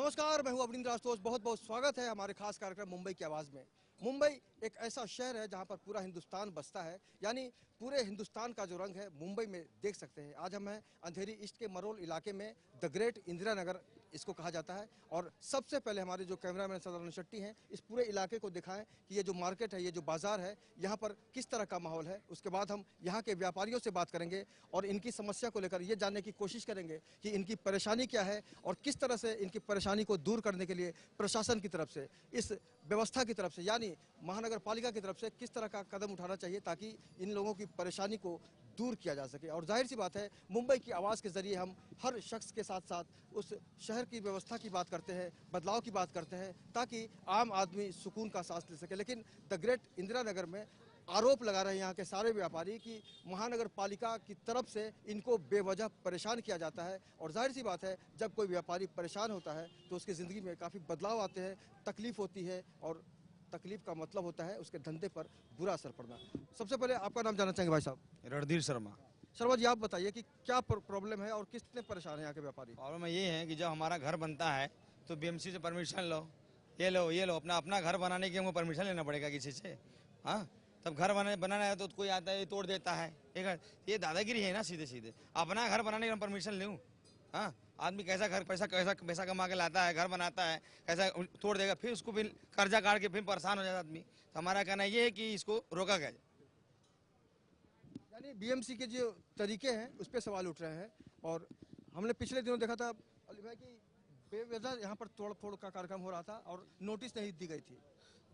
नमस्कार, मैं हूं अवनींद्र आशुतोष। बहुत बहुत स्वागत है हमारे खास कार्यक्रम मुंबई की आवाज़ में। मुंबई एक ऐसा शहर है जहां पर पूरा हिंदुस्तान बसता है, यानी पूरे हिंदुस्तान का जो रंग है मुंबई में देख सकते हैं। आज हम हैं अंधेरी ईस्ट के मरोल इलाके में, द ग्रेट इंदिरा नगर इसको कहा जाता है। और सबसे पहले हमारे जो कैमरामैन सदानंद शेट्टी हैं इस पूरे इलाके को दिखाएं कि ये जो मार्केट है, ये जो बाजार है, यहाँ पर किस तरह का माहौल है। उसके बाद हम यहाँ के व्यापारियों से बात करेंगे और इनकी समस्या को लेकर ये जानने की कोशिश करेंगे कि इनकी परेशानी क्या है और किस तरह से इनकी परेशानी को दूर करने के लिए प्रशासन की तरफ से, इस व्यवस्था की तरफ से, यानी महानगर पालिका की तरफ से किस तरह का कदम उठाना चाहिए ताकि इन लोगों की परेशानी को दूर किया जा सके। और जाहिर सी बात है, मुंबई की आवाज़ के जरिए हम हर शख्स के साथ साथ उस शहर की व्यवस्था की बात करते हैं, बदलाव की बात करते हैं, ताकि आम आदमी सुकून का सांस ले सके। लेकिन द ग्रेट इंदिरा नगर में आरोप लगा रहे हैं यहाँ के सारे व्यापारी कि महानगर पालिका की तरफ से इनको बेवजह परेशान किया जाता है। और जाहिर सी बात है, जब कोई व्यापारी परेशान होता है तो उसकी ज़िंदगी में काफ़ी बदलाव आते हैं, तकलीफ होती है, और तकलीफ का मतलब होता है उसके धंधे पर बुरा असर पड़ना। सबसे पहले आपका नाम जानना चाहेंगे भाई साहब? रणधीर शर्मा। शर्मा जी, आप बताइए कि क्या प्रॉब्लम है और कितने परेशान हैं यहाँ के व्यापारी? प्रॉब्लम ये है कि जब हमारा घर बनता है तो बीएमसी से परमिशन लो, ये लो अपना घर बनाने की हमको परमिशन लेना पड़ेगा किसी से। हाँ, तब घर बनाना है तो कोई आता है तोड़ देता है। ये दादागिरी है ना, सीधे सीधे अपना घर बनाने की परमिशन लूँ? हाँ, आदमी कैसा घर पैसा कमा के लाता है, घर बनाता है, कैसा तोड़ देगा, फिर उसको फिर कर्जा काट के फिर परेशान हो जाता आदमी। तो हमारा कहना ये है कि इसको रोका गया। यानी बीएमसी के जो तरीके हैं उस पर सवाल उठ रहे हैं। और हमने पिछले दिनों देखा था अली भाई कि बेवजह यहाँ पर तोड़ फोड़ का कार्यक्रम हो रहा था और नोटिस नहीं दी गई थी।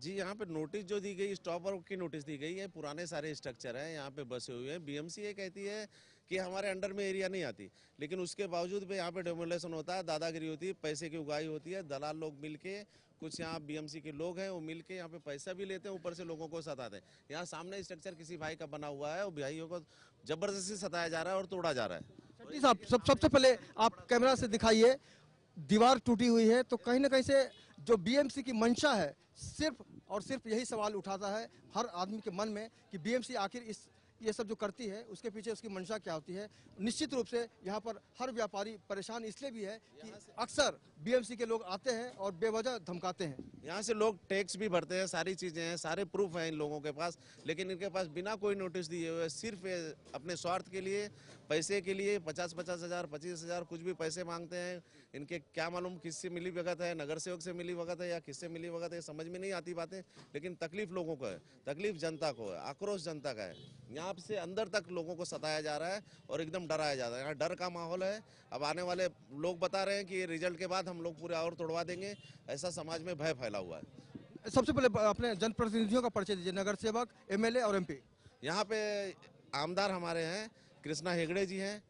जी, यहाँ पे नोटिस जो दी गई, स्टॉप वर्क की नोटिस दी गई है। पुराने सारे स्ट्रक्चर हैं यहाँ पे बसे हुए हैं। बीएमसी ये कहती है कि हमारे अंडर में एरिया नहीं आती, लेकिन उसके बावजूद भी यहाँ पे डेमोलेशन होता है, दादागिरी होती है, पैसे की उगाही होती है। दलाल लोग मिलके, कुछ यहाँ बीएमसी के लोग हैं वो मिलके यहाँ पे पैसा भी लेते हैं, ऊपर से लोगों को सताते हैं। यहाँ सामने स्ट्रक्चर किसी भाई का बना हुआ है, वो भाइयों को जबरदस्ती सताया जा रहा है और तोड़ा जा रहा है। शेट्टी साहब, सबसे पहले आप कैमरा से दिखाइए, दीवार टूटी हुई है, तो कहीं ना कहीं से जो बीएमसी की मंशा है, सिर्फ और सिर्फ यही सवाल उठाता है हर आदमी के मन में कि बीएमसी आखिर ये सब जो करती है उसके पीछे उसकी मंशा क्या होती है। निश्चित रूप से यहाँ पर हर व्यापारी परेशान इसलिए भी है कि अक्सर बीएमसी के लोग आते हैं और बेवजह धमकाते हैं। यहाँ से लोग टैक्स भी भरते हैं, सारी चीजें हैं, सारे प्रूफ हैं इन लोगों के पास, लेकिन इनके पास बिना कोई नोटिस दिए हुए सिर्फ अपने स्वार्थ के लिए, पैसे के लिए 50-50 हज़ार, 25 हज़ार कुछ भी पैसे मांगते हैं। इनके क्या मालूम किससे मिली भगत है, नगर सेवक से मिली भगत है या किससे मिली भगत है, समझ में नहीं आती बातें। लेकिन तकलीफ लोगों को है, तकलीफ जनता को है, आक्रोश जनता का है। यहाँ से अंदर तक लोगों को सताया जा रहा है और एकदम डराया जा रहा है। यहाँ डर का माहौल है। अब आने वाले लोग बता रहे हैं कि रिजल्ट के बाद हम लोग पूरे और तोड़वा देंगे, ऐसा समाज में भय फैला हुआ है। सबसे पहले अपने जनप्रतिनिधियों का परिचय दीजिए, नगर सेवक, एमएलए और एमपी। यहाँ पे आमदार हमारे हैं, कृष्णा हेगड़े जी हैं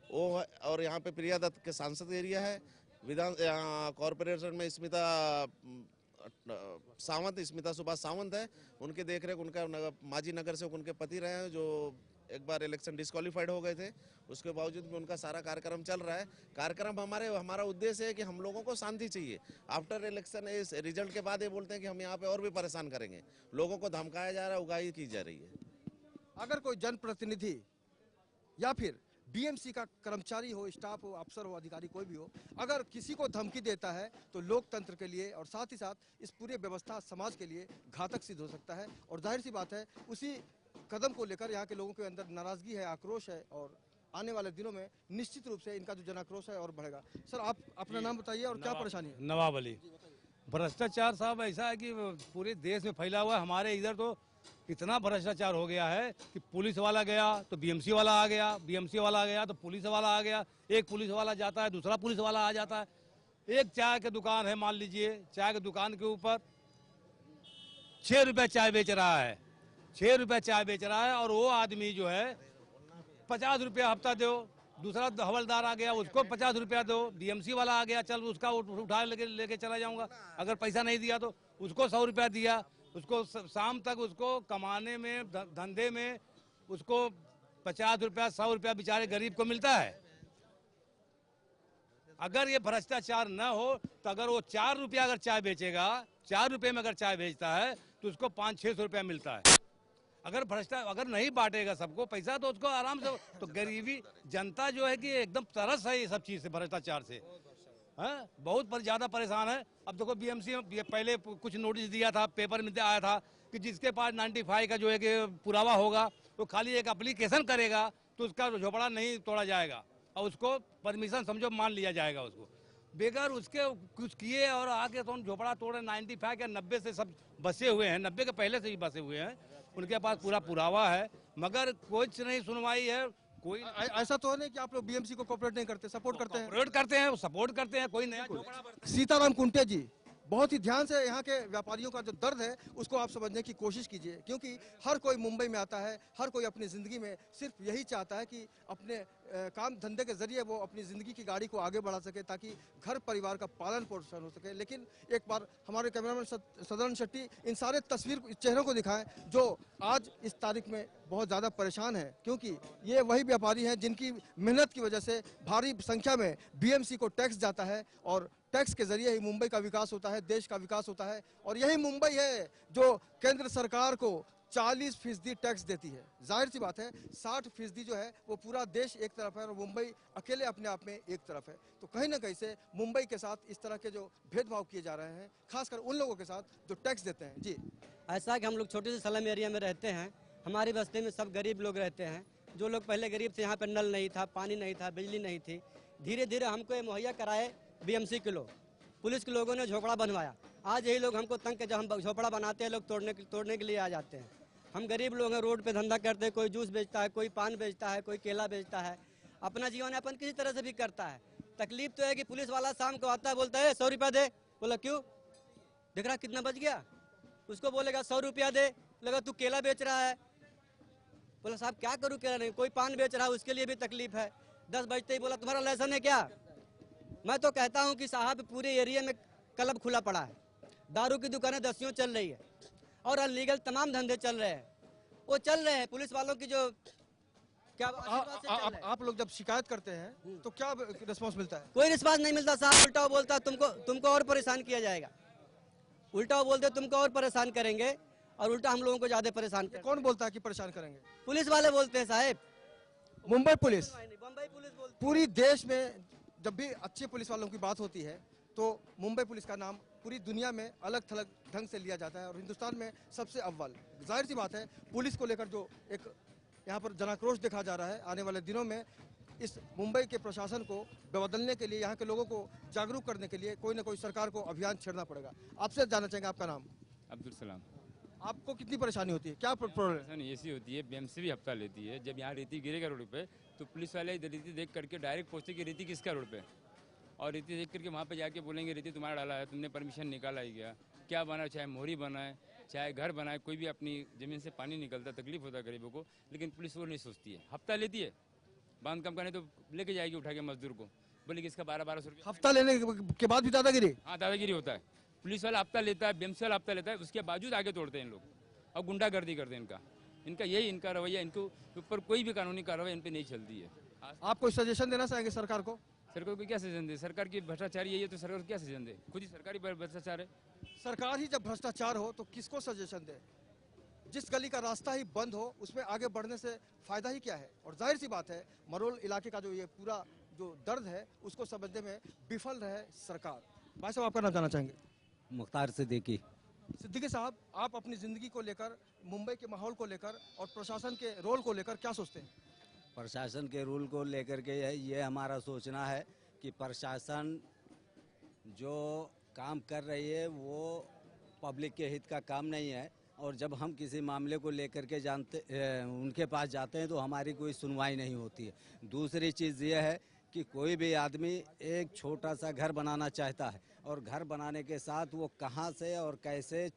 वो, और यहाँ पे प्रिया दत्त के सांसद एरिया है। विधान कॉरपोरेशन में स्मिता सुभाष सावंत है, उनके देखरेख उनका माजी नगर सेवक उनके पति रहे हैं, जो एक बार इलेक्शन डिस्क्वालीफाइड हो गए थे। उसके बावजूद भी उनका सारा कार्यक्रम चल रहा है। कार्यक्रम हमारा उद्देश्य है कि हम लोगों को शांति चाहिए। आफ्टर इलेक्शन इस रिजल्ट के बाद ये बोलते हैं कि हम यहाँ पे और भी परेशान करेंगे। लोगों को धमकाया जा रहा है, उगाही की जा रही है। अगर कोई जनप्रतिनिधि या फिर बीएमसी का कर्मचारी हो, स्टाफ हो, अफसर हो, अधिकारी कोई भी हो, अगर किसी को धमकी देता है तो लोकतंत्र के लिए और साथ ही साथ इस पूरे व्यवस्था समाज के लिए घातक सिद्ध हो सकता है। और जाहिर सी बात है, उसी कदम को लेकर यहाँ के लोगों के अंदर नाराजगी है, आक्रोश है, और आने वाले दिनों में निश्चित रूप से इनका जो जन आक्रोश है और बढ़ेगा। सर, आप अपना नाम बताइए और क्या परेशानी है? नवाब अली। भ्रष्टाचार साहब ऐसा है कि पूरे देश में फैला हुआ है। हमारे इधर तो इतना भ्रष्टाचार हो गया है कि पुलिस वाला गया तो बीएमसी वाला आ गया, बीएमसी वाला आ गया तो पुलिस वाला आ गया, एक पुलिस वाला जाता है दूसरा पुलिस वाला आ जाता है। एक चाय की दुकान है, मान लीजिए चाय की दुकान के ऊपर 6 रुपये चाय बेच रहा है, 6 रुपये चाय बेच रहा है, और वो आदमी जो है 50 रुपया हफ्ता दो। दूसरा हवलदार आ गया, उसको 50 रुपया दो। बीएमसी वाला आ गया, चल उसका उठा लेके चला जाऊंगा, अगर पैसा नहीं दिया तो उसको 100 रुपया दिया। उसको शाम तक उसको कमाने में, धंधे में उसको 50 रुपया, 100 रुपया बेचारे गरीब को मिलता है। अगर ये भ्रष्टाचार न हो तो अगर वो 4 रुपया अगर चाय बेचेगा, 4 रुपये में अगर चाय बेचता है तो उसको 500-600 रुपया मिलता है। अगर नहीं बांटेगा सबको पैसा तो उसको आराम से, तो गरीबी जनता जो है कि एकदम तरस है ये सब चीज से, भ्रष्टाचार से। हैं, बहुत पर ज़्यादा परेशान है। अब देखो बीएमसी में पहले कुछ नोटिस दिया था, पेपर में आया था कि जिसके पास 95 का जो है कि पुरावा होगा वो खाली एक एप्लीकेशन करेगा तो उसका झोपड़ा नहीं तोड़ा जाएगा और उसको परमिशन समझो मान लिया जाएगा उसको। बेगर उसके कुछ किए और आके तो झोपड़ा तोड़े 95 या 90 से सब बसे हुए हैं, 90 के पहले से ही बसे हुए हैं, उनके पास पूरा पुरावा है मगर कुछ नहीं सुनवाई है। कोई ऐसा तो है नहीं कि आप लोग बीएमसी को कोऑपरेट नहीं करते, सपोर्ट करते हैं? सपोर्ट करते हैं, कोई नया झोपड़ा सीताराम कुंटे जी, बहुत ही ध्यान से यहाँ के व्यापारियों का जो दर्द है उसको आप समझने की कोशिश कीजिए, क्योंकि हर कोई मुंबई में आता है, हर कोई अपनी ज़िंदगी में सिर्फ यही चाहता है कि अपने काम धंधे के जरिए वो अपनी ज़िंदगी की गाड़ी को आगे बढ़ा सके ताकि घर परिवार का पालन पोषण हो सके। लेकिन एक बार हमारे कैमरामैन सदन शेट्टी इन सारे चेहरों को दिखाएं जो आज इस तारीख में बहुत ज़्यादा परेशान है, क्योंकि ये वही व्यापारी हैं जिनकी मेहनत की वजह से भारी संख्या में बीएमसी को टैक्स जाता है और टैक्स के जरिए ही मुंबई का विकास होता है, देश का विकास होता है। और यही मुंबई है जो केंद्र सरकार को 40% टैक्स देती है। जाहिर सी बात है 60% जो है वो पूरा देश एक तरफ है और मुंबई अकेले अपने आप में एक तरफ है। तो कहीं ना कहीं से मुंबई के साथ इस तरह के जो भेदभाव किए जा रहे हैं, खासकर उन लोगों के साथ जो टैक्स देते हैं। जी, ऐसा कि हम लोग छोटे से स्लम एरिया में रहते हैं, हमारी बस्ती में सब गरीब लोग रहते हैं। जो लोग पहले गरीब थे, यहाँ पर नल नहीं था, पानी नहीं था, बिजली नहीं थी, धीरे धीरे हमको ये मुहैया कराए बीएमसी के लोग, पुलिस के लोगों ने झोपड़ा बनवाया। आज यही लोग हमको तंग के जब हम झोपड़ा बनाते हैं लोग तोड़ने के लिए आ जाते हैं। हम गरीब लोग हैं, रोड पे धंधा करते हैं, कोई जूस बेचता है, कोई पान बेचता है, कोई केला बेचता है, अपना जीवन यापन किसी तरह से भी करता है। तकलीफ तो है कि पुलिस वाला शाम को आता है, बोलता है 100 रुपया दे, बोला क्यों, देख रहा कितना बच गया, उसको बोलेगा 100 रुपया दे, लगा तू केला बेच रहा है, बोला साहब क्या करूँ, केला नहीं, कोई पान बेच रहा है उसके लिए भी तकलीफ है। 10 बजते ही बोला तुम्हारा लाइसेंस है क्या। मैं तो कहता हूं कि साहब पूरे एरिया में क्लब खुला पड़ा है, दारू की दुकानें दसियों चल रही है और अनलीगल तमाम धंधे चल रहे हैं, वो चल रहे हैं। पुलिस वालों की जो क्या आप लोग जब शिकायत करते हैं तो क्या रिस्पांस मिलता है? कोई रिस्पांस नहीं मिलता साहब, उल्टा वो बोलता है तुमको और परेशान किया जाएगा, उल्टा वो बोलते तुमको और परेशान करेंगे और उल्टा हम लोगों को ज्यादा परेशान करेंगे। कौन बोलता है कि परेशान करेंगे? पुलिस वाले बोलते हैं साहब, मुंबई पुलिस। बम्बई पुलिस बोलती है। पूरी देश में जब भी अच्छे पुलिस वालों की बात होती है तो मुंबई पुलिस का नाम पूरी दुनिया में अलग थलग ढंग से लिया जाता है और हिंदुस्तान में सबसे अव्वल। जाहिर सी बात है पुलिस को लेकर जो एक यहाँ पर जनाक्रोश देखा जा रहा है, आने वाले दिनों में इस मुंबई के प्रशासन को बदलने के लिए, यहाँ के लोगों को जागरूक करने के लिए कोई ना कोई सरकार को अभियान छेड़ना पड़ेगा। आपसे जानना चाहेंगे आपका नाम? अब्दुल सलाम। आपको कितनी परेशानी होती है, क्या प्रॉब्लम? ऐसी होती है, बीएमसी भी हफ्ता लेती है। जब यहाँ रेती गिरेगा रोड पे तो पुलिस वाले रेती देख करके डायरेक्ट पूछते कि रेती किसका रोड पे, और रेती देख करके वहाँ पे जाके बोलेंगे रेती तुम्हारा डाला है, तुमने परमिशन निकाला ही गया, क्या बना, चाहे मोहरी बनाए चाहे घर बनाए, कोई भी अपनी ज़मीन से पानी निकलता, तकलीफ होता है गरीबों को, लेकिन पुलिस वो नहीं सोचती है। हफ्ता लेती है, बांध कम करने तो लेके जाएगी उठा के मजदूर को, बोले कि इसका 1200 रुपये। हफ्ता लेने के बाद भी दादागिरी? हाँ, दादागिरी होता है। पुलिस वाला हफ्ता लेता है, बीएमसी वाला हफ्ता लेता है, उसके बावजूद आगे तोड़ते हैं इन लोग और गुंडागर्दी करते हैं। इनका यही इनका रवैया, इनको ऊपर कोई भी कानूनी कार्रवाई इन पे नहीं चलती है। आप कोई सजेशन देना चाहेंगे सरकार को? सरकार को क्या सजेशन दे, सरकार की भ्रष्टाचारी यही है तो सरकार को क्या सजेशन दे, खुद ही सरकारी भ्रष्टाचार है। सरकार ही जब भ्रष्टाचार हो तो किसको सजेशन दे? जिस गली का रास्ता ही बंद हो उसमें आगे बढ़ने से फायदा ही क्या है? और जाहिर सी बात है मरोल इलाके का जो ये पूरा जो दर्द है उसको समझने में विफल रहे सरकार। भाई साहब आपका नाम जानना चाहेंगे? मुख्तार सिद्दीकी। सिद्दीकी साहब, आप अपनी ज़िंदगी को लेकर, मुंबई के माहौल को लेकर और प्रशासन के रोल को लेकर क्या सोचते हैं? प्रशासन के रूल को लेकर के ये हमारा सोचना है कि प्रशासन जो काम कर रही है वो पब्लिक के हित का काम नहीं है, और जब हम किसी मामले को लेकर के उनके पास जाते हैं तो हमारी कोई सुनवाई नहीं होती है। दूसरी चीज़ ये है कि कोई भी आदमी एक छोटा सा घर बनाना चाहता है और घर बनाने के साथ वो कहाँ से और कैसे,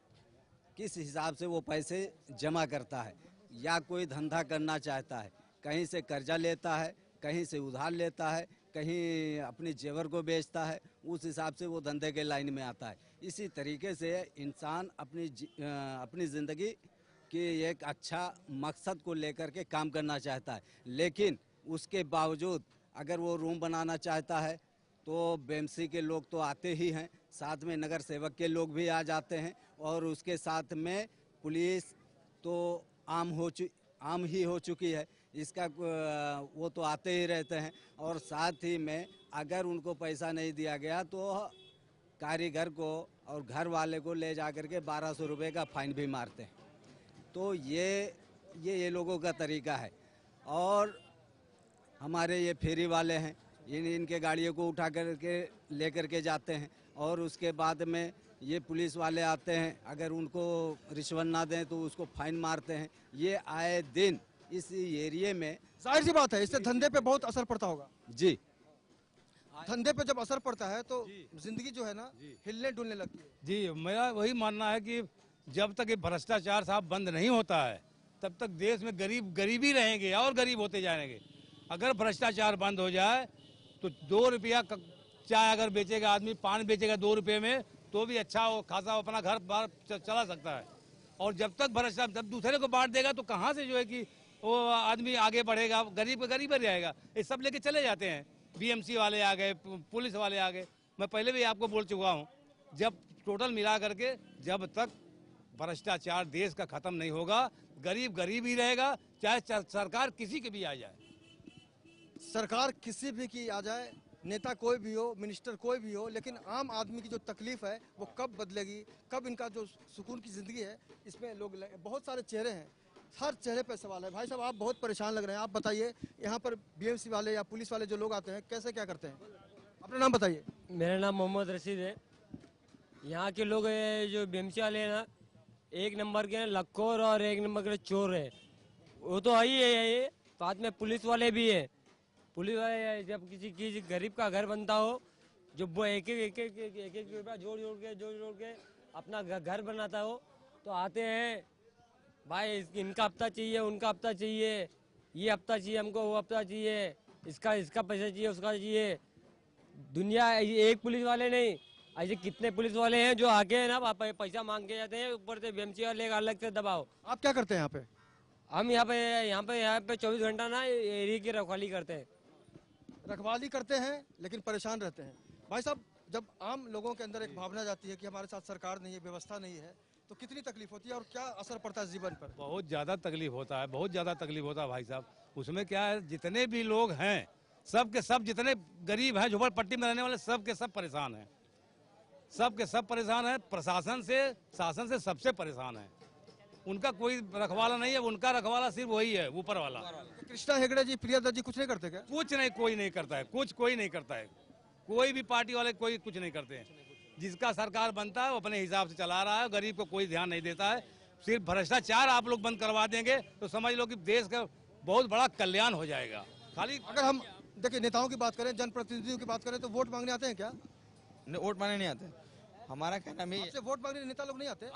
किस हिसाब से वो पैसे जमा करता है, या कोई धंधा करना चाहता है, कहीं से कर्जा लेता है, कहीं से उधार लेता है, कहीं अपनी जेवर को बेचता है, उस हिसाब से वो धंधे के लाइन में आता है। इसी तरीके से इंसान अपनी ज़िंदगी की एक अच्छा मकसद को लेकर के काम करना चाहता है, लेकिन उसके बावजूद अगर वो रूम बनाना चाहता है तो बीएमसी के लोग तो आते ही हैं, साथ में नगर सेवक के लोग भी आ जाते हैं, और उसके साथ में पुलिस तो आम ही हो चुकी है, इसका वो तो आते ही रहते हैं, और साथ ही में अगर उनको पैसा नहीं दिया गया तो कारीगर को और घर वाले को ले जा करके 1200 रुपये का फाइन भी मारते हैं। तो ये लोगों का तरीका है। और हमारे ये फेरी वाले हैं, इनके गाड़ियों को उठा करके ले करके जाते हैं और उसके बाद में ये पुलिस वाले आते हैं, अगर उनको रिश्वत ना दें तो उसको फाइन मारते हैं। ये आए दिन इस एरिया में। जाहिर सी बात है, इससे धंधे पे बहुत असर पड़ता होगा। जी, धंधे पे जब असर पड़ता है तो जिंदगी जो है ना हिलने डुलने लगती है। जी, मेरा वही मानना है कि जब तक ये भ्रष्टाचार साहब बंद नहीं होता है तब तक देश में गरीबी रहेंगे और गरीब होते जाएंगे। अगर भ्रष्टाचार बंद हो जाए तो 2 रुपया चाय अगर बेचेगा आदमी, पान बेचेगा 2 रुपये में, तो भी अच्छा हो खासा अपना घर बार चला सकता है। और जब तक भ्रष्टाचार जब दूसरे को बांट देगा तो कहाँ से जो है कि वो आदमी आगे बढ़ेगा, गरीब का गरीब ही रहेगा। ये सब लेके चले जाते हैं। बीएमसी वाले आ गए, पुलिस वाले आ गए। मैं पहले भी आपको बोल चुका हूँ, जब टोटल मिला करके जब तक भ्रष्टाचार देश का खत्म नहीं होगा, गरीब गरीब ही रहेगा, चाहे सरकार किसी की भी आ जाए। सरकार किसी भी की आ जाए, नेता कोई भी हो, मिनिस्टर कोई भी हो, लेकिन आम आदमी की जो तकलीफ है वो कब बदलेगी, कब इनका जो सुकून की जिंदगी है इसमें लोग बहुत सारे चेहरे हैं, हर चेहरे पे सवाल है। भाई साहब आप बहुत परेशान लग रहे हैं, आप बताइए यहाँ पर बीएमसी वाले या पुलिस वाले जो लोग आते हैं कैसे क्या करते हैं? अपना नाम बताइए। मेरा नाम मोहम्मद रशीद है। यहाँ के लोग जो बीएमसी वाले हैं ना, 1 नंबर के लक्कोर और 1 नंबर के चोर है। वो तो आई है ये, साथ में पुलिस वाले भी है। पुलिस वाले जब किसी गरीब का घर बनता हो, जो वो एक रुपया जोड़ के अपना घर बनाता हो, तो आते हैं भाई इनका हफ्ता चाहिए, उनका हफ्ता चाहिए, ये हफ्ता चाहिए हमको, वो हफ्ता चाहिए, इसका पैसा चाहिए, उसका चाहिए। दुनिया एक पुलिस वाले नहीं, ऐसे कितने पुलिस वाले हैं जो आके है ना पैसा मांग के जाते हैं, ऊपर से बीएमसी वाले का अलग से दबाव। आप क्या करते हैं यहाँ पे? हम यहाँ पे 24 घंटा ना एरिया की रखवाली करते हैं। रखवाली करते हैं लेकिन परेशान रहते हैं। भाई साहब जब आम लोगों के अंदर एक भावना जाती है कि हमारे साथ सरकार नहीं है, व्यवस्था नहीं है, तो कितनी तकलीफ होती है और क्या असर पड़ता है जीवन पर? बहुत ज़्यादा तकलीफ होता है, बहुत ज़्यादा तकलीफ होता है भाई साहब। उसमें क्या है, जितने भी लोग हैं सब के सब, जितने गरीब हैं झोपड़पट्टी में रहने वाले, सब के सब परेशान हैं, सब के सब परेशान हैं। प्रशासन से, शासन से सबसे परेशान है। उनका कोई रखवाला नहीं है, उनका रखवाला सिर्फ वही है, ऊपर वाला। कृष्णा हेगड़े जी, प्रिया दत्त जी कुछ नहीं करते क्या? कुछ नहीं, कोई नहीं करता है, कोई नहीं करता है। कोई भी पार्टी वाले कोई कुछ नहीं करते हैं। जिसका सरकार बनता है वो अपने हिसाब से चला रहा है, गरीब को कोई ध्यान नहीं देता है। सिर्फ भ्रष्टाचार आप लोग बंद करवा देंगे तो समझ लो कि देश का बहुत बड़ा कल्याण हो जाएगा। खाली अगर हम देखिए नेताओं की बात करें, जनप्रतिनिधियों की बात करें, तो वोट मांगने आते हैं क्या? वोट मांगने नहीं आते। हमारा कहना है आपसे वोट मांगने नेता लोग नहीं आते?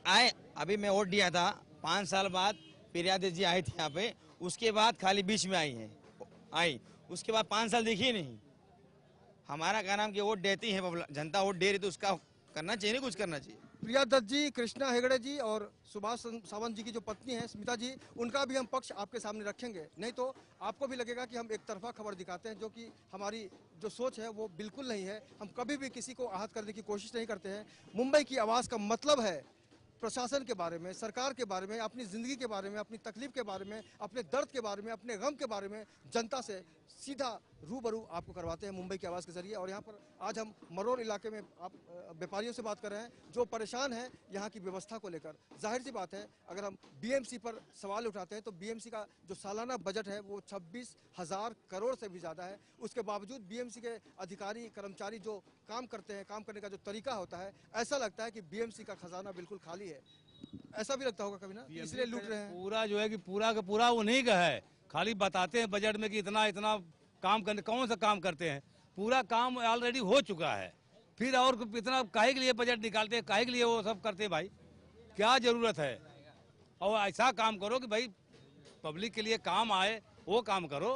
आए। अभी मैं वोट दिया था, 5 साल बाद प्रियादेव जी आई थी यहाँ पे, उसके बाद खाली बीच में आई, उसके बाद 5 साल दिखी नहीं। हमारा क्या नाम कि वोट देती है जनता, वोट दे रही तो उसका करना चाहिए, नहीं कुछ करना चाहिए। प्रिया दत्त जी, कृष्णा हेगड़े जी और सुभाष सावंत जी की जो पत्नी है स्मिता जी, उनका भी हम पक्ष आपके सामने रखेंगे। नहीं तो आपको भी लगेगा कि हम एक तरफा खबर दिखाते हैं, जो कि हमारी जो सोच है वो बिल्कुल नहीं है। हम कभी भी किसी को आहत करने की कोशिश नहीं करते हैं। मुंबई की आवाज़ का मतलब है प्रशासन के बारे में, सरकार के बारे में, अपनी ज़िंदगी के बारे में, अपनी तकलीफ के बारे में, अपने दर्द के बारे में, अपने गम के बारे में जनता से सीधा रूबरू आपको करवाते हैं मुंबई की आवाज़ के जरिए। और यहाँ पर आज हम मरोड़ इलाके में आप व्यापारियों से बात कर रहे हैं जो परेशान हैं यहाँ की व्यवस्था को लेकर। जाहिर सी बात है, अगर हम बीएमसी पर सवाल उठाते हैं तो बीएमसी का जो सालाना बजट है वो 26,000 करोड़ से भी ज़्यादा है। उसके बावजूद बीएमसी के अधिकारी कर्मचारी जो काम करते हैं, काम करने का जो तरीका होता है, ऐसा लगता है कि बीएमसी का खजाना बिल्कुल खाली है। ऐसा भी लगता होगा कभी ना, इसलिए लूट रहे हैं। पूरा जो है कि पूरा का पूरा उन्हीं का है। खाली बताते हैं बजट में कि इतना इतना काम करने, कौन सा काम करते हैं? पूरा काम ऑलरेडी हो चुका है, फिर और इतना काहे के लिए बजट निकालते हैं, काहे के लिए वो सब करते हैं? भाई क्या जरूरत है? और ऐसा काम करो कि भाई पब्लिक के लिए काम आए, वो काम करो।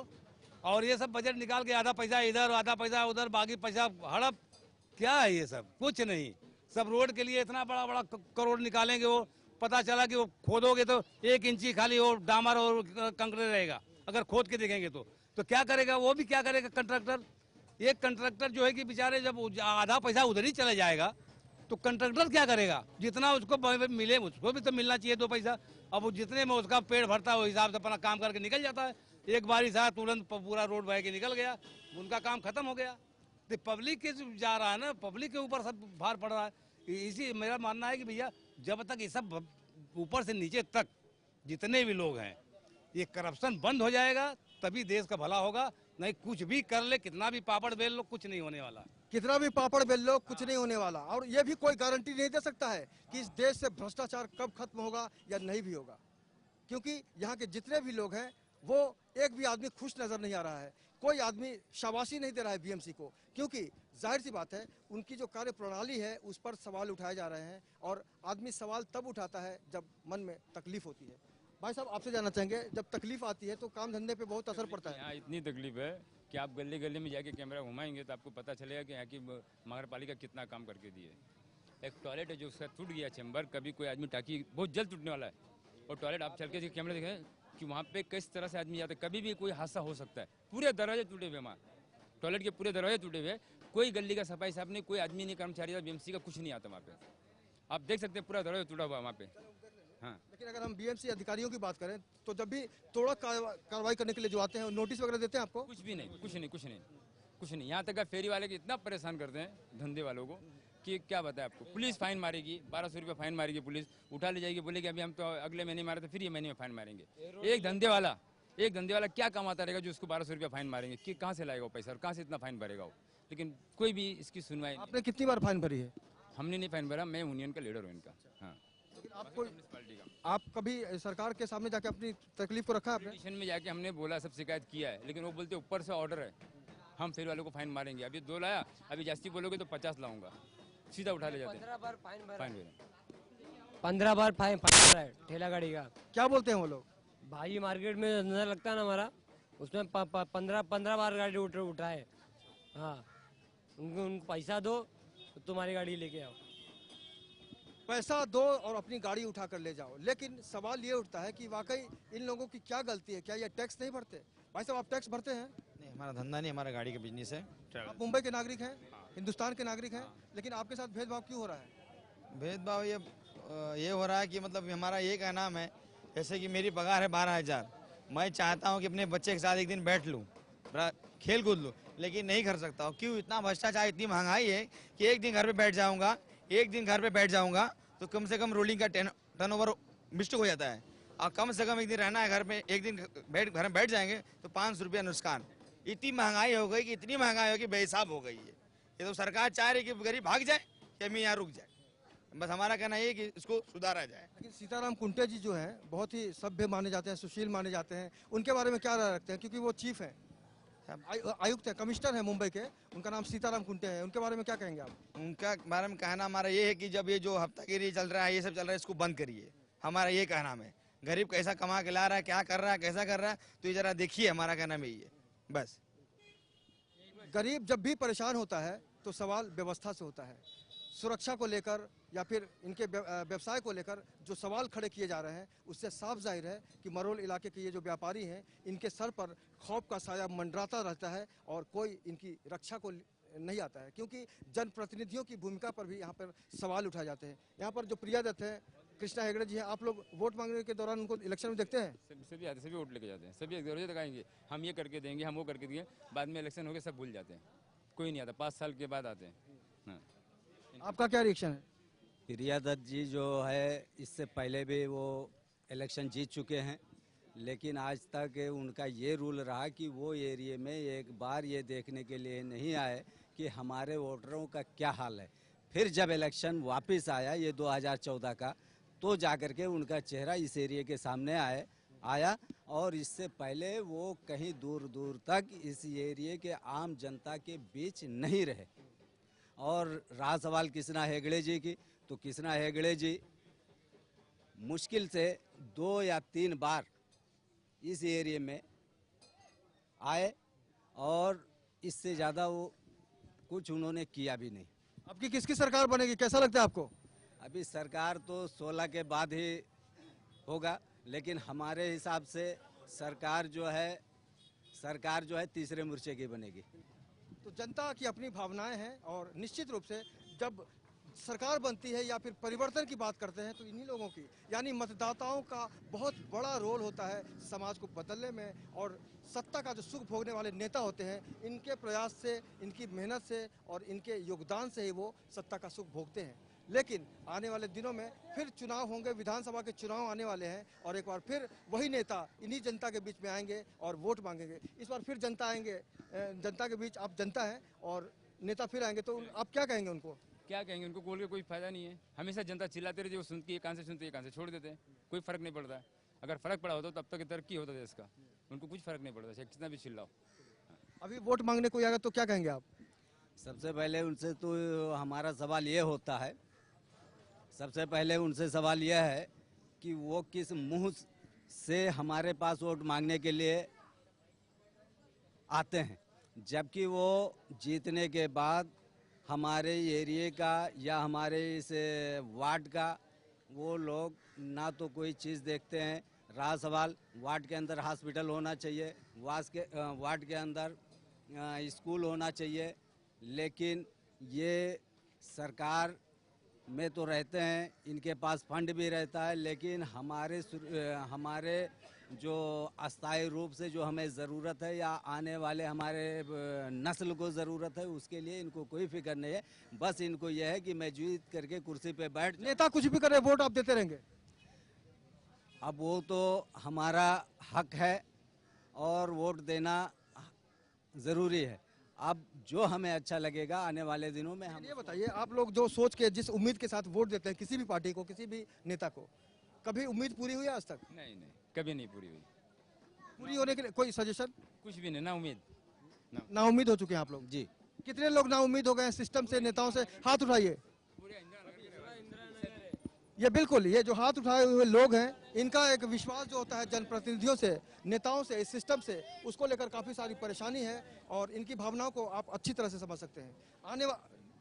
और ये सब बजट निकाल के आधा पैसा इधर आधा पैसा उधर, बाकी पैसा हड़प, क्या है ये सब? कुछ नहीं। सब रोड के लिए इतना बड़ा बड़ा करोड़ निकालेंगे, वो पता चला कि वो खोदोगे तो 1 इंची खाली वो डामर और कंकरे रहेगा। अगर खोद के देखेंगे तो क्या करेगा? वो भी क्या करेगा कंट्रैक्टर? एक कंट्रैक्टर जो है कि बेचारे जब आधा पैसा उधर ही चला जाएगा तो कंट्रैक्टर क्या करेगा? जितना उसको मिले उसको भी तो मिलना चाहिए 2 पैसा। अब वो जितने में उसका पेट भरता है वो हिसाब से अपना काम करके निकल जाता है। एक बार ही साथ तुरंत पूरा रोड बह के निकल गया, उनका काम खत्म हो गया। तो पब्लिक के जो जा रहा है ना, पब्लिक के ऊपर सब भार पड़ रहा है। इसी मेरा मानना है कि भैया जब तक ये सब ऊपर से नीचे तक जितने भी लोग हैं ये करप्शन बंद हो जाएगा तभी देश का भला होगा। नहीं कुछ भी कर ले, कितना भी पापड़ बेल लो, कुछ नहीं होने वाला। कितना भी पापड़ बेल लो कुछ नहीं होने वाला। और ये भी कोई गारंटी नहीं दे सकता है कि इस देश से भ्रष्टाचार कब खत्म होगा या नहीं भी होगा, क्योंकि यहाँ के जितने भी लोग हैं वो एक भी आदमी खुश नजर नहीं आ रहा है। कोई आदमी शाबाशी नहीं दे रहा है बीएमसी को, क्योंकि जाहिर सी बात है उनकी जो कार्य प्रणाली है उस पर सवाल उठाए जा रहे हैं। और आदमी सवाल तब उठाता है जब मन में तकलीफ होती है। भाई साहब आपसे जानना चाहेंगे, जब तकलीफ आती है तो काम धंधे पे बहुत असर पड़ता है। यहाँ इतनी तकलीफ है कि आप गली गली में जाके कैमरा घुमाएंगे तो आपको पता चलेगा कि यहाँ की नगर पालिका कितना काम करके दी है। एक टॉयलेट है जो उसका टूट गया चैम्बर, कभी कोई आदमी टाकी बहुत जल्द टूटने वाला है, और टॉयलेट आप चल के कैमरा देखें कि वहाँ पे किस तरह से आदमी जाते हैं, कभी भी कोई हादसा हो सकता है। पूरे दरवाजे टूटे हुए, वहाँ टॉयलेट के पूरे दरवाजे टूटे हुए, कोई गली का सफाई साहब नहीं, कोई आदमी नहीं, कर्मचारी बीएमसी का कुछ नहीं आता वहाँ पे। आप देख सकते हैं पूरा दरवाजा टूटा हुआ वहाँ पे। हाँ, लेकिन अगर हम बीएमसी अधिकारियों की बात करें तो जब भी थोड़ा कार्रवाई करने के लिए जो आते हैं नोटिस वगैरह देते हैं आपको? कुछ भी नहीं, कुछ नहीं, कुछ नहीं, कुछ नहीं। यहाँ तक फेरी वाले के इतना परेशान करते हैं धंधे वालों को कि क्या बताए आपको। पुलिस फाइन मारेगी, 1200 रुपये फाइन मारेगी, पुलिस उठा ले जाएगी, बोलेगी अभी हम तो अगले महीने मारे तो फिर ये महीने में फाइन मारेंगे। एक धंधे वाला क्या कमाता रहेगा जो उसको 1200 रुपये फाइन मारेंगे? कि कहाँ से लाएगा वो पैसा और कहाँ से इतना फाइन भरेगा वो? लेकिन कोई भी इसकी सुनवाई नहीं। आपने कितनी बार फाइन भरी है? हमने नहीं फाइन भरा, मैं यूनियन का लीडर हूँ इनका। हाँ, आप कभी सरकार के सामने जाके अपनी तकलीफ को रखा आपने? स्टेशन में जाके हमने बोला, सब शिकायत किया है, लेकिन वो बोलते ऊपर से ऑर्डर है, हम फेरी वालों को फाइन मारेंगे। अभी 2 लाया, अभी जास्ती बोलोगे तो 50 लाऊंगा, सीधा उठा ले जाते हैं। 15 बार फाइन भरा, फाइन 15 बार फाइन भरा है ठेला गाड़ी का। क्या बोलते हैं वो लोग? भाई मार्केट में धंधा लगता है ना हमारा, उसमें 15 बार गाड़ी उठा है। हाँ, उनको पैसा दो तो तुम्हारी गाड़ी लेके आओ। पैसा दो और अपनी गाड़ी उठा कर ले जाओ। लेकिन सवाल ये उठता है कि वाकई इन लोगों की क्या गलती है? क्या ये टैक्स नहीं भरते? भाई साहब आप टैक्स भरते हैं? नहीं, हमारा धंधा नहीं, हमारा गाड़ी का बिजनेस है। आप मुंबई के नागरिक हैं, हिंदुस्तान के नागरिक हैं, लेकिन आपके साथ भेदभाव क्यों हो रहा है? भेदभाव ये हो रहा है कि मतलब हमारा ये का नाम है, जैसे कि मेरी पगार है 12,000, मैं चाहता हूँ कि अपने बच्चे के साथ एक दिन बैठ लूँ, खेल कूद लूँ, लेकिन नहीं कर सकता हूँ। क्यों? इतना भ्रष्टाचार, इतनी महंगाई है कि एक दिन घर पे बैठ जाऊँगा तो कम से कम रोलिंग का टर्नओवर मिस्टेक हो जाता है। और कम से कम एक दिन रहना है घर में, एक दिन घर में बैठ जाएंगे तो 500 रुपया नुकसान। इतनी महंगाई हो गई कि इतनी महंगाई हो कि बेहिसाब हो गई है। ये तो सरकार चाह रही है कि गरीब भाग जाए कि हमें यहाँ रुक जाए। बस हमारा कहना ये कि इसको सुधारा जाए। लेकिन सीताराम कुंटे जी जो हैं बहुत ही सभ्य माने जाते हैं, सुशील माने जाते हैं, उनके बारे में क्या राय रखते हैं? क्योंकि वो चीफ हैं, आयुक्त है, कमिश्नर है मुंबई के, उनका नाम सीताराम कुंटे है, उनके बारे में क्या कहेंगे आप? उनका बारे में कहना हमारा ये है कि जब ये जो हफ्तागिरी चल रहा है, ये सब चल रहा है, इसको बंद करिए। हमारा ये कहना है। गरीब कैसा कमा के ला रहा है, क्या कर रहा है, कैसा कर रहा है, तो ये जरा देखिए। हमारा कहना में ये है बस। गरीब जब भी परेशान होता है तो सवाल व्यवस्था से होता है। सुरक्षा को लेकर या फिर इनके व्यवसाय को लेकर जो सवाल खड़े किए जा रहे हैं उससे साफ जाहिर है कि मरोल इलाके के ये जो व्यापारी हैं इनके सर पर खौफ का साया मंडराता रहता है और कोई इनकी रक्षा को नहीं आता है, क्योंकि जनप्रतिनिधियों की भूमिका पर भी यहाँ पर सवाल उठाए जाते हैं। यहाँ पर जो प्रिया दत्त है, कृष्णा हेगड़े जी हैं, आप लोग वोट मांगने के दौरान उनको इलेक्शन में देखते हैं? सभी आते, सभी वोट लेके जाते हैं, सभी एक दरवाजे तक आएंगे, हम ये करके देंगे, हम वो करके देंगे, बाद में इलेक्शन हो गए सब भूल जाते हैं, कोई नहीं आता, 5 साल के बाद आते हैं। हाँ। आपका क्या रिएक्शन है? प्रिया दत्त जी जो है इससे पहले भी वो इलेक्शन जीत चुके हैं, लेकिन आज तक उनका ये रूल रहा कि वो एरिया में एक बार ये देखने के लिए नहीं आए कि हमारे वोटरों का क्या हाल है। फिर जब इलेक्शन वापस आया ये 2014 का, तो जाकर के उनका चेहरा इस एरिया के सामने आया और इससे पहले वो कहीं दूर दूर तक इस एरिया के आम जनता के बीच नहीं रहे। और रहा सवाल कृष्णा हेगड़े जी की, तो कृष्णा हेगड़े जी मुश्किल से 2 या 3 बार इस एरिया में आए और इससे ज़्यादा वो कुछ उन्होंने किया भी नहीं। आपकी किसकी सरकार बनेगी, कैसा लगता है आपको? अभी सरकार तो 16 के बाद ही होगा, लेकिन हमारे हिसाब से सरकार जो है तीसरे मोर्चे की बनेगी। तो जनता की अपनी भावनाएं हैं और निश्चित रूप से जब सरकार बनती है या फिर परिवर्तन की बात करते हैं तो इन्हीं लोगों की, यानी मतदाताओं का बहुत बड़ा रोल होता है समाज को बदलने में। और सत्ता का जो सुख भोगने वाले नेता होते हैं, इनके प्रयास से, इनकी मेहनत से और इनके योगदान से ही वो सत्ता का सुख भोगते हैं। लेकिन आने वाले दिनों में फिर चुनाव होंगे, विधानसभा के चुनाव आने वाले हैं और एक बार फिर वही नेता इन्हीं जनता के बीच में आएंगे और वोट मांगेंगे। इस बार फिर जनता आएंगे, जनता के बीच आप जनता हैं और नेता फिर आएंगे, तो आप क्या कहेंगे उनको? क्या कहेंगे उनको, बोल के कोई फायदा नहीं है। हमेशा जनता चिल्लाते रहती है, वो सुनती है, कान से सुनती है, कान से छोड़ देते हैं, कोई फर्क नहीं पड़ता। अगर फर्क पड़ा होता तब तक तरक्की होता देश का, उनको कुछ फर्क नहीं पड़ता, चाहे कितना भी चिल्लाओ। अभी वोट मांगने कोई आएगा तो क्या कहेंगे आप? सबसे पहले उनसे तो हमारा सवाल ये होता है, सबसे पहले उनसे सवाल यह है कि वो किस मुंह से हमारे पास वोट मांगने के लिए आते हैं, जबकि वो जीतने के बाद हमारे एरिया का या हमारे इस वार्ड का वो लोग ना तो कोई चीज़ देखते हैं। रहा सवाल, वार्ड के अंदर हॉस्पिटल होना चाहिए, वार्ड के अंदर स्कूल होना चाहिए, लेकिन ये सरकार में तो रहते हैं, इनके पास फंड भी रहता है, लेकिन हमारे जो अस्थायी रूप से जो हमें ज़रूरत है या आने वाले हमारे नस्ल को ज़रूरत है, उसके लिए इनको कोई फिक्र नहीं है। बस इनको यह है कि मैं जीत करके कुर्सी पे बैठ। नेता कुछ भी करे, वोट आप देते रहेंगे? अब वो तो हमारा हक है और वोट देना ज़रूरी है। अब जो हमें अच्छा लगेगा आने वाले दिनों में हम। ये बताइए, आप लोग जो सोच के, जिस उम्मीद के साथ वोट देते हैं किसी भी पार्टी को, किसी भी नेता को, कभी उम्मीद पूरी हुई है आज तक? नहीं, कभी नहीं पूरी हुई। पूरी होने के लिए कोई सजेशन? कुछ भी नहीं, ना उम्मीद। ना उम्मीद हो चुके हैं आप लोग जी। कितने लोग ना उम्मीद हो गए हैं सिस्टम से, नेताओं से? हाथ उठाइए। ये बिल्कुल, ये जो हाथ उठाए हुए लोग हैं, इनका एक विश्वास जो होता है जनप्रतिनिधियों से, नेताओं से, इस सिस्टम से, उसको लेकर काफ़ी सारी परेशानी है और इनकी भावनाओं को आप अच्छी तरह से समझ सकते हैं।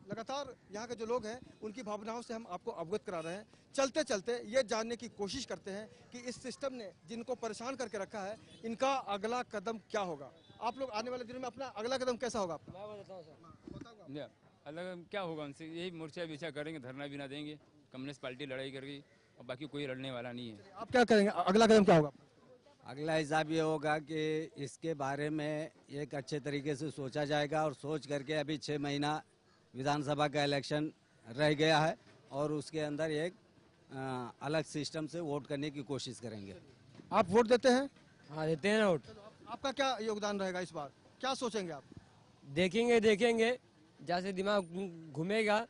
लगातार यहाँ के जो लोग हैं उनकी भावनाओं से हम आपको अवगत करा रहे हैं। चलते चलते ये जानने की कोशिश करते हैं कि इस सिस्टम ने जिनको परेशान करके रखा है, इनका अगला कदम क्या होगा। आप लोग आने वाले दिनों में अपना अगला कदम कैसा होगा आपका? मैं बताता हूँ सर। अलग क्या होगा उनसे, यही मोर्चा विचा करेंगे, धरना भी ना देंगे, कम्युनिस्ट पार्टी लड़ाई करेगी और बाकी कोई लड़ने वाला नहीं है। आप क्या करेंगे, अगला कदम क्या होगा? अगला हिसाब ये होगा कि इसके बारे में एक अच्छे तरीके से सोचा जाएगा और सोच करके अभी 6 महीना विधानसभा का इलेक्शन रह गया है और उसके अंदर एक अलग सिस्टम से वोट करने की कोशिश करेंगे। आप वोट देते हैं? हाँ देते हैं ना वोट। आपका क्या योगदान रहेगा इस बार, क्या सोचेंगे आप? देखेंगे जैसे दिमाग घूमेगा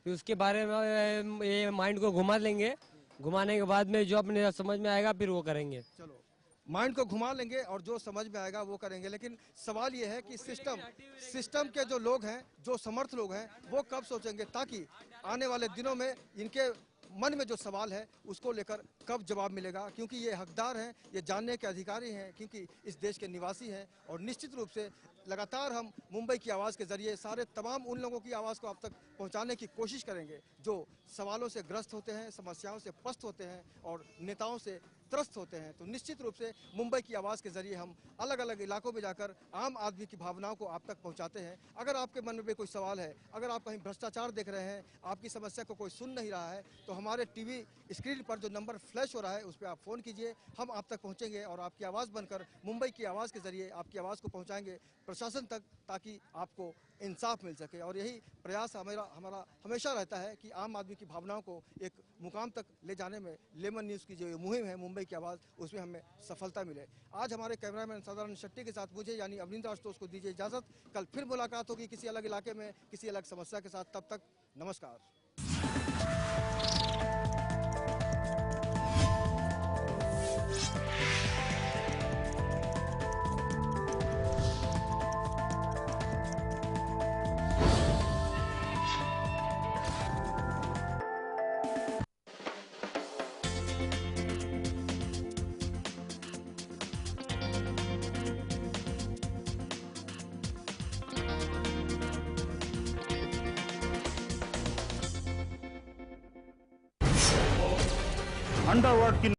फिर उसके बारे में ये माइंड को घुमा लेंगे, घुमाने के बाद में जो अपने समझ में आएगा फिर वो करेंगे। चलो, माइंड को घुमा लेंगे और जो समझ में आएगा वो करेंगे। लेकिन सवाल ये है कि सिस्टम के जो लोग हैं, जो समर्थ लोग हैं, वो कब सोचेंगे, ताकि आने वाले दिनों में इनके मन में जो सवाल है उसको लेकर कब जवाब मिलेगा। क्योंकि ये हकदार हैं, ये जानने के अधिकारी हैं, क्योंकि इस देश के निवासी हैं। और निश्चित रूप से लगातार हम मुंबई की आवाज़ के ज़रिए सारे तमाम उन लोगों की आवाज़ को आप तक पहुंचाने की कोशिश करेंगे जो सवालों से ग्रस्त होते हैं, समस्याओं से पस्त होते हैं और नेताओं से त्रस्त होते हैं। तो निश्चित रूप से मुंबई की आवाज़ के ज़रिए हम अलग अलग इलाकों में जाकर आम आदमी की भावनाओं को आप तक पहुंचाते हैं। अगर आपके मन में भी कोई सवाल है, अगर आप कहीं भ्रष्टाचार देख रहे हैं, आपकी समस्या को कोई सुन नहीं रहा है, तो हमारे टीवी स्क्रीन पर जो नंबर फ्लैश हो रहा है उस पर आप फ़ोन कीजिए, हम आप तक पहुँचेंगे और आपकी आवाज़ बनकर मुंबई की आवाज़ के ज़रिए आपकी आवाज़ को पहुँचाएंगे प्रशासन तक, ताकि आपको इंसाफ मिल सके। और यही प्रयास हमारा हमेशा रहता है कि आम आदमी की भावनाओं को एक मुकाम तक ले जाने में लेमन न्यूज़ की जो मुहिम है मुंबई की आवाज़, उसमें हमें सफलता मिले। आज हमारे कैमरामैन सदानंद शेट्टी के साथ मुझे यानी अवनींद्र आशुतोष को दीजिए इजाज़त। कल फिर मुलाकात होगी किसी अलग इलाके में, किसी अलग समस्या के साथ। तब तक नमस्कार। अंडरवर्ल्ड की